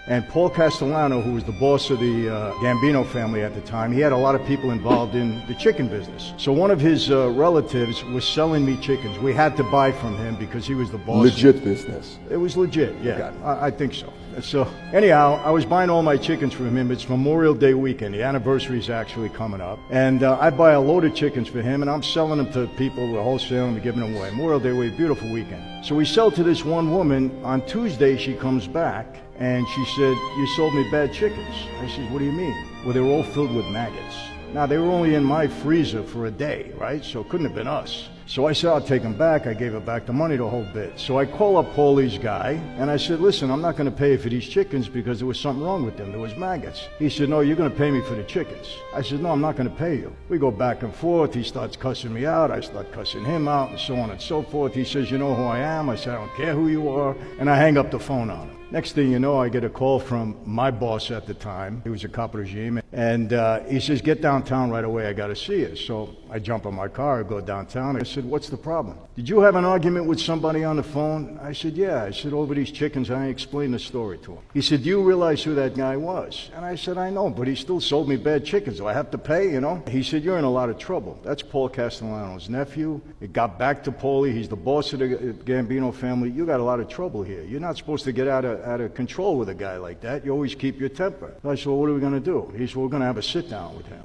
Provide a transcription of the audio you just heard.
And Paul Castellano, who was the boss of the Gambino family at the time, he had a lot of people involved in the chicken business. So one of his relatives was selling me chickens. We had to buy from him because he was the boss. Legit business. It was legit, yeah. I think so. So anyhow, I was buying all my chickens from him. It's Memorial Day weekend. The anniversary is actually coming up. And I buy a load of chickens for him, and I'm selling them to people. We're wholesaling them, giving them away. Memorial Day week, beautiful weekend. So we sell to this one woman. On Tuesday, she comes back, and she said, "You sold me bad chickens." I said, "What do you mean?" "Well, they were all filled with maggots." Now, they were only in my freezer for a day, right? So it couldn't have been us. So I said, "I'll take them back." I gave her back the money, the whole bit. So I call up Paulie's guy, and I said, "Listen, I'm not going to pay you for these chickens because there was something wrong with them. There was maggots." He said, "No, you're going to pay me for the chickens." I said, "No, I'm not going to pay you." We go back and forth. He starts cussing me out. I start cussing him out, and so on and so forth. He says, "You know who I am?" I said, "I don't care who you are." And I hang up the phone on him. Next thing you know, I get a call from my boss at the time. He was a cop regime. And he says, "Get downtown right away. I got to see you." So I jump in my car. I go downtown. I said, "What's the problem?" "Did you have an argument with somebody on the phone?" I said, "Yeah." I said, "Over these chickens." I explained the story to him. He said, "Do you realize who that guy was?" And I said, "I know, but he still sold me bad chickens. Do I have to pay, you know?" He said, "You're in a lot of trouble." That's Paul Castellano's nephew. It got back to Paulie. He's the boss of the Gambino family. "You got a lot of trouble here. You're not supposed to get out of control with a guy like that. You always keep your temper." I said, "Well, what are we going to do?" He said, "We're going to have a sit down with him."